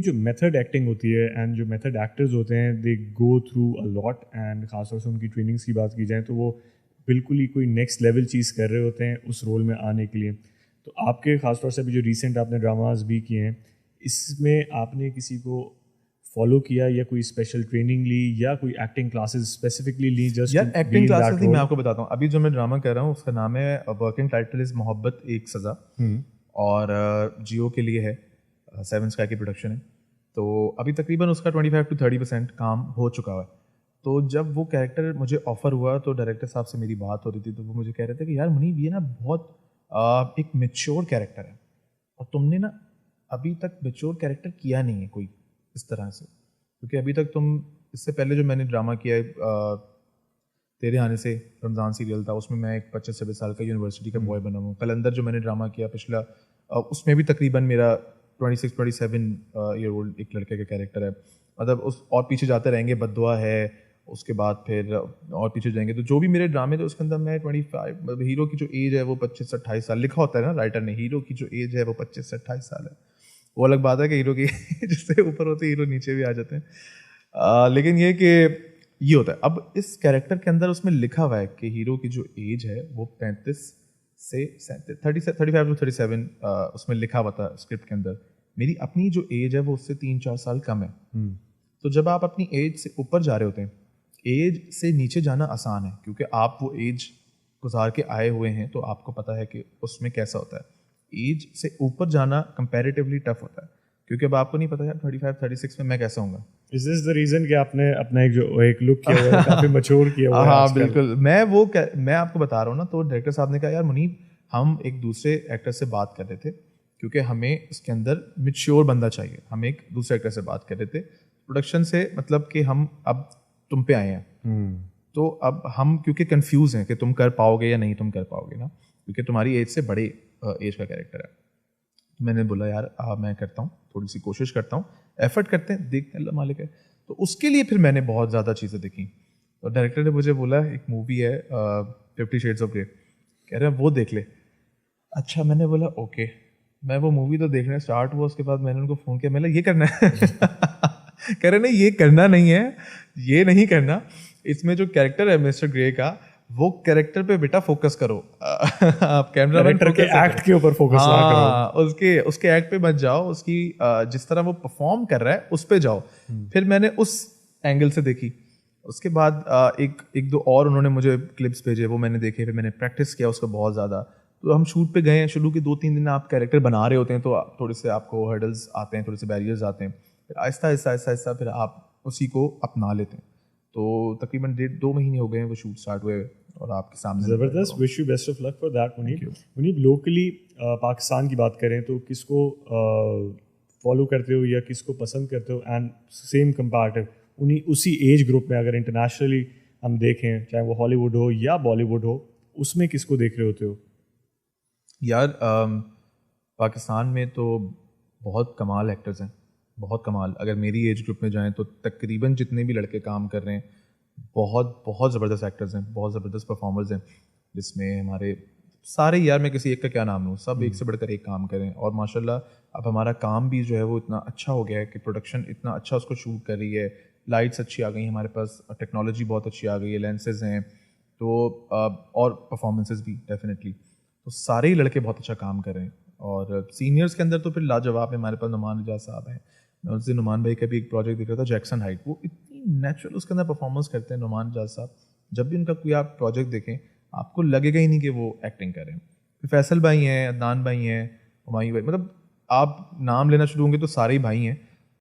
जो method acting होती है एंड जो मेथड एक्टर्स होते हैं they go through a lot, and ख़ासतौर से उनकी ट्रेनिंग्स की बात की जाए तो वो बिल्कुल ही कोई नेक्स्ट लेवल चीज़ कर रहे होते हैं उस रोल में आने के लिए। तो आपके ख़ासतौर से अभी जो रिसेंट आपने ड्रामाज भी किए हैं, इसमें आपने किसी को फॉलो किया या कोई स्पेशल ट्रेनिंग ली या कोई एक्टिंग क्लासेस स्पेसिफिकली ली जस्ट यार to be acting in classes that नहीं, मैं रोल? आपको बताता हूँ। अभी जो मैं ड्रामा कर रहा हूँ उसका नाम है वर्किंग टाइटल इज़ मोहब्बत एक सज़ा, और जियो के लिए है, सेवन स्काई की प्रोडक्शन है। तो अभी तकरीबन उसका 25 to 30% काम हो चुका है। तो जब वो कैरेक्टर मुझे ऑफर हुआ तो डायरेक्टर साहब से मेरी बात हो रही थी, तो वो मुझे कह रहे थे कि यार मुनीब ये ना बहुत एक मेच्योर कैरेक्टर है, और तुमने ना अभी तक मेच्योर कैरेक्टर किया नहीं है कोई इस तरह से, क्योंकि अभी तक तुम, इससे पहले जो मैंने ड्रामा किया है तेरे आने से, रमज़ान सीरियल था, उसमें मैं एक 25-26 साल का यूनिवर्सिटी का बॉय बना हूँ। कलंदर जो मैंने ड्रामा किया पिछला, उसमें भी तकरीबन मेरा 26-27 ईयर ओल्ड एक लड़के का कैरेक्टर है। मतलब उस और पीछे जाते रहेंगे, बद्दुआ है, उसके बाद फिर और पीछे जाएंगे तो जो भी मेरे ड्रामे थे उसके अंदर मैं 25, मतलब हीरो की जो एज है वो 25 से 28 साल लिखा होता है ना राइटर ने, हीरो की जो एज है वो 25 से 28 साल है। वो अलग बात है कि हीरो की जिससे ऊपर होते हीरो नीचे भी आ जाते हैं। लेकिन ये कि ये होता है। अब इस कैरेक्टर के अंदर उसमें लिखा हुआ है कि हीरो की जो एज है वो 35 से 35 to 37 उसमें लिखा हुआ था स्क्रिप्ट के अंदर। मेरी अपनी जो एज है वो उससे 3-4 साल कम है। तो जब आप अपनी एज से ऊपर जा रहे होते हैं, एज से नीचे जाना आसान है क्योंकि आप वो एज गुजार के आए हुए हैं, तो आपको पता है कि उसमें कैसा होता है। एज से ऊपर जाना कंपैरेटिवली टफ होता है क्योंकि अब आपको नहीं पता यार 35-36 में मैं कैसा हूँगा। इज दिस द रीजन कि आपने अपना एक लुक किया हुआ है, काफी मैच्योर किया हुआ है हाँ आजकल? बिल्कुल, मैं आपको बता रहा हूँ ना, तो डायरेक्टर साहब ने कहा यार मुनीब हम एक दूसरे एक्टर से बात कर रहे थे क्योंकि हमें इसके अंदर मिच्योर बंदा चाहिए। हम एक दूसरे एक्टर से बात कर रहे थे प्रोडक्शन से, मतलब कि हम अब तुम पे आए हैं, तो अब हम क्योंकि कंफ्यूज हैं कि तुम कर पाओगे या नहीं तुम कर पाओगे ना, क्योंकि तुम्हारी एज से बड़े एज का कैरेक्टर है। मैंने बोला यार मैं करता हूँ, थोड़ी सी कोशिश करता हूँ, एफर्ट करते हैं, देखते हैं अल्लाह मालिक है। तो उसके लिए फिर मैंने बहुत ज़्यादा चीज़ें देखी। तो डायरेक्टर ने मुझे बोला एक मूवी है 50 शेड्स ऑफ ग्रे, कह रहे हैं वो देख ले। अच्छा, मैंने बोला ओके। मैं वो मूवी तो देखने स्टार्ट हुआ, उसके बाद मैंने उनको फ़ोन किया, मैंने ये करना है कह रहे नहीं ये करना नहीं है, ये नहीं करना, इसमें जो कैरेक्टर है मिस्टर ग्रे का वो कैरेक्टर पे बेटा फोकस करो आप कैमरामैन कैरेक्टर के फोकस एक्ट के ऊपर फोकस ना करो। हाँ, उसके एक्ट पे मत जाओ, उसकी जिस तरह वो परफॉर्म कर रहा है उस पे जाओ। फिर मैंने उस एंगल से देखी। उसके बाद एक दो और उन्होंने मुझे क्लिप्स भेजे, वो मैंने देखे, फिर मैंने प्रैक्टिस किया उसका बहुत ज़्यादा। तो हम शूट पे गए हैं, शुरू के 2-3 दिन आप कैरेक्टर बना रहे होते हैं तो थोड़े से आपको हर्डल्स आते हैं, थोड़े से बैरियर्स आते हैं, फिर आहिस्ता आहिस्ता आहिस्ता आहिस्ता फिर आप उसी को अपना लेते हैं। तो तकरीबन 1.5-2 महीने हो गए हैं वो शूट स्टार्ट हुए और आपके सामने। ज़बरदस्त, wish you best of luck for that Muneeb. Muneeb, locally Pakistan की बात करें तो किसको फॉलो करते हो या किसको पसंद करते हो, एंड सेम कंपैरेटिव उसी एज ग्रुप में अगर इंटरनेशनली हम देखें, चाहे वो हॉलीवुड हो या बॉलीवुड हो, उसमें किसको देख रहे होते हो? यार पाकिस्तान में तो बहुत कमाल एक्टर्स हैं, बहुत कमाल। अगर मेरी एज ग्रुप में जाएं तो तकरीबन जितने भी लड़के काम कर रहे हैं बहुत बहुत ज़बरदस्त एक्टर्स हैं, बहुत ज़बरदस्त परफॉर्मर्स हैं, जिसमें हमारे सारे, यार मैं किसी एक का क्या नाम लूँ, सब एक से बढ़कर एक काम करें। और माशाल्लाह अब हमारा काम भी जो है वो इतना अच्छा हो गया है कि प्रोडक्शन इतना अच्छा उसको शूट कर रही है, लाइट्स अच्छी आ गई हैं हमारे पास, टेक्नोलॉजी बहुत अच्छी आ गई है, लेंसेज हैं, तो और परफॉर्मेंसेज भी डेफिनेटली। तो सारे ही लड़के बहुत अच्छा काम कर रहे हैं। और सीनियर्स के अंदर तो फिर लाजवाब है, हमारे पास नुमान इजाज साहब हैं। मैं उस दिन नुमान भाई का भी एक प्रोजेक्ट देख रहा था, जैक्सन हाइट, वो इतनी नेचुरल उसके अंदर परफॉर्मेंस करते हैं नुमान इजाज साहब। जब भी उनका कोई आप प्रोजेक्ट देखें आपको लगेगा ही नहीं कि वो एक्टिंग कर रहे हैं। फैसल भाई हैं, अदनान भाई हैं, हुमायूं भाई, मतलब आप नाम लेना शुरू होंगे तो सारे ही भाई हैं।